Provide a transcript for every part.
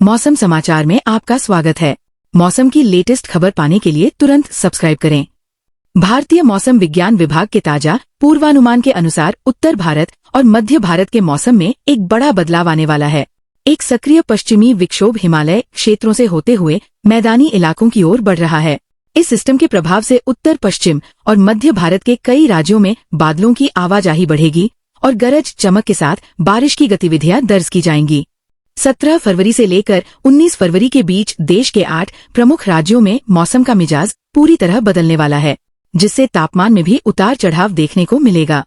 मौसम समाचार में आपका स्वागत है। मौसम की लेटेस्ट खबर पाने के लिए तुरंत सब्सक्राइब करें। भारतीय मौसम विज्ञान विभाग के ताजा पूर्वानुमान के अनुसार उत्तर भारत और मध्य भारत के मौसम में एक बड़ा बदलाव आने वाला है। एक सक्रिय पश्चिमी विक्षोभ हिमालय क्षेत्रों से होते हुए मैदानी इलाकों की ओर बढ़ रहा है। इस सिस्टम के प्रभाव से उत्तर पश्चिम और मध्य भारत के कई राज्यों में बादलों की आवाजाही बढ़ेगी और गरज चमक के साथ बारिश की गतिविधियां दर्ज की जाएंगी। 17 फरवरी से लेकर 19 फरवरी के बीच देश के 8 प्रमुख राज्यों में मौसम का मिजाज पूरी तरह बदलने वाला है, जिससे तापमान में भी उतार चढ़ाव देखने को मिलेगा।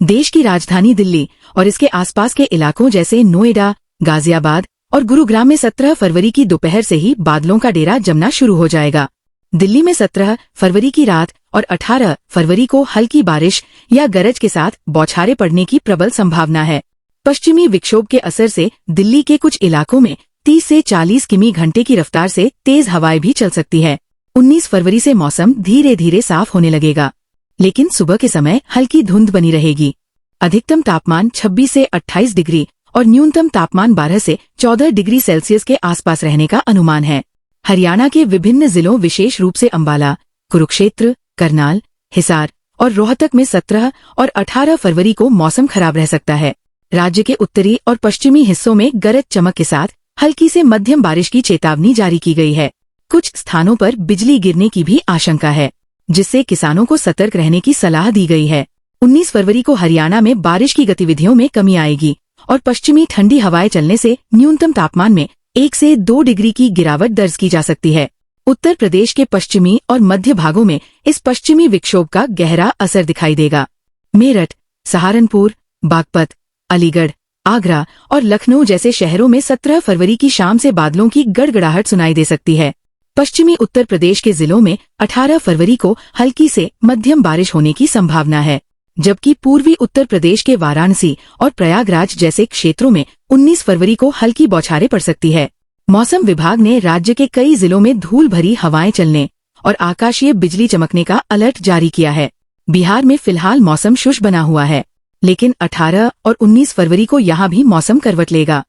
देश की राजधानी दिल्ली और इसके आसपास के इलाकों जैसे नोएडा, गाजियाबाद और गुरुग्राम में 17 फरवरी की दोपहर से ही बादलों का डेरा जमना शुरू हो जाएगा। दिल्ली में 17 फरवरी की रात और 18 फरवरी को हल्की बारिश या गरज के साथ बौछारें पड़ने की प्रबल संभावना है। पश्चिमी विक्षोभ के असर से दिल्ली के कुछ इलाकों में 30 से 40 किमी घंटे की रफ्तार से तेज हवाएं भी चल सकती है। 19 फरवरी से मौसम धीरे धीरे साफ होने लगेगा, लेकिन सुबह के समय हल्की धुंध बनी रहेगी। अधिकतम तापमान 26 से 28 डिग्री और न्यूनतम तापमान 12 से 14 डिग्री सेल्सियस के आसपास रहने का अनुमान है। हरियाणा के विभिन्न जिलों विशेष रूप से अंबाला, कुरुक्षेत्र, करनाल, हिसार और रोहतक में 17 और 18 फरवरी को मौसम खराब रह सकता है। राज्य के उत्तरी और पश्चिमी हिस्सों में गरज चमक के साथ हल्की से मध्यम बारिश की चेतावनी जारी की गई है। कुछ स्थानों पर बिजली गिरने की भी आशंका है, जिससे किसानों को सतर्क रहने की सलाह दी गई है। 19 फरवरी को हरियाणा में बारिश की गतिविधियों में कमी आएगी और पश्चिमी ठंडी हवाएं चलने से न्यूनतम तापमान में 1 से 2 डिग्री की गिरावट दर्ज की जा सकती है। उत्तर प्रदेश के पश्चिमी और मध्य भागों में इस पश्चिमी विक्षोभ का गहरा असर दिखाई देगा। मेरठ, सहारनपुर, बागपत, अलीगढ़, आगरा और लखनऊ जैसे शहरों में 17 फरवरी की शाम से बादलों की गड़गड़ाहट सुनाई दे सकती है। पश्चिमी उत्तर प्रदेश के जिलों में 18 फरवरी को हल्की से मध्यम बारिश होने की संभावना है, जबकि पूर्वी उत्तर प्रदेश के वाराणसी और प्रयागराज जैसे क्षेत्रों में 19 फरवरी को हल्की बौछारें पड़ सकती है। मौसम विभाग ने राज्य के कई जिलों में धूल भरी हवाएं चलने और आकाशीय बिजली चमकने का अलर्ट जारी किया है। बिहार में फिलहाल मौसम शुष्क बना हुआ है, लेकिन 18 और 19 फरवरी को यहां भी मौसम करवट लेगा।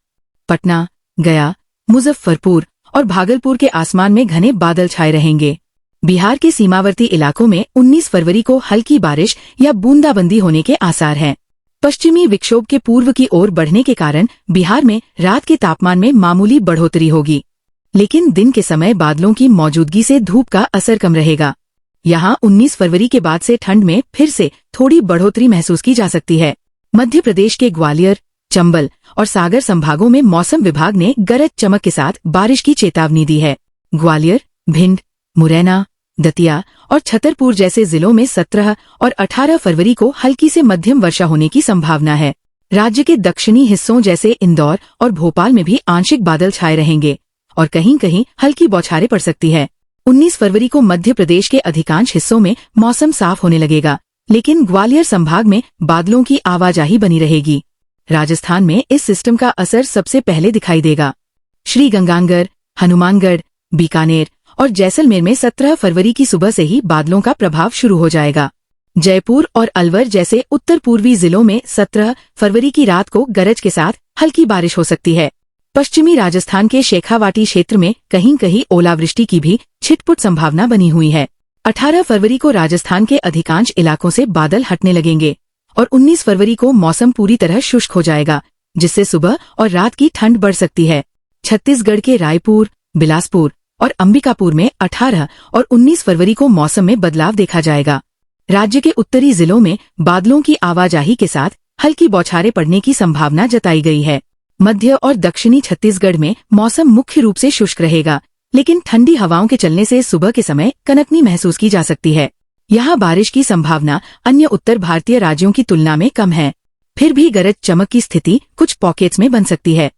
पटना, गया, मुजफ्फरपुर और भागलपुर के आसमान में घने बादल छाए रहेंगे। बिहार के सीमावर्ती इलाकों में 19 फरवरी को हल्की बारिश या बूंदाबंदी होने के आसार हैं। पश्चिमी विक्षोभ के पूर्व की ओर बढ़ने के कारण बिहार में रात के तापमान में मामूली बढ़ोतरी होगी, लेकिन दिन के समय बादलों की मौजूदगी से धूप का असर कम रहेगा। यहाँ 19 फरवरी के बाद से ठंड में फिर से थोड़ी बढ़ोतरी महसूस की जा सकती है। मध्य प्रदेश के ग्वालियर, चंबल और सागर संभागों में मौसम विभाग ने गरज चमक के साथ बारिश की चेतावनी दी है। ग्वालियर, भिंड, मुरैना, दतिया और छतरपुर जैसे जिलों में 17 और 18 फरवरी को हल्की से मध्यम वर्षा होने की संभावना है। राज्य के दक्षिणी हिस्सों जैसे इंदौर और भोपाल में भी आंशिक बादल छाए रहेंगे और कहीं कहीं हल्की बौछारें पड़ सकती है। 19 फरवरी को मध्य प्रदेश के अधिकांश हिस्सों में मौसम साफ होने लगेगा, लेकिन ग्वालियर संभाग में बादलों की आवाजाही बनी रहेगी। राजस्थान में इस सिस्टम का असर सबसे पहले दिखाई देगा। श्रीगंगानगर, हनुमानगढ़, बीकानेर और जैसलमेर में 17 फरवरी की सुबह से ही बादलों का प्रभाव शुरू हो जाएगा। जयपुर और अलवर जैसे उत्तर पूर्वी जिलों में 17 फरवरी की रात को गरज के साथ हल्की बारिश हो सकती है। पश्चिमी राजस्थान के शेखावाटी क्षेत्र में कहीं कहीं ओलावृष्टि की भी छिटपुट संभावना बनी हुई है। 18 फरवरी को राजस्थान के अधिकांश इलाकों से बादल हटने लगेंगे और 19 फरवरी को मौसम पूरी तरह शुष्क हो जाएगा, जिससे सुबह और रात की ठंड बढ़ सकती है। छत्तीसगढ़ के रायपुर, बिलासपुर और अंबिकापुर में 18 और 19 फरवरी को मौसम में बदलाव देखा जाएगा। राज्य के उत्तरी जिलों में बादलों की आवाजाही के साथ हल्की बौछारें पड़ने की संभावना जताई गई है। मध्य और दक्षिणी छत्तीसगढ़ में मौसम मुख्य रूप से शुष्क रहेगा, लेकिन ठंडी हवाओं के चलने से सुबह के समय कनकनी महसूस की जा सकती है। यहाँ बारिश की संभावना अन्य उत्तर भारतीय राज्यों की तुलना में कम है। फिर भी गरज चमक की स्थिति कुछ पॉकेट्स में बन सकती है।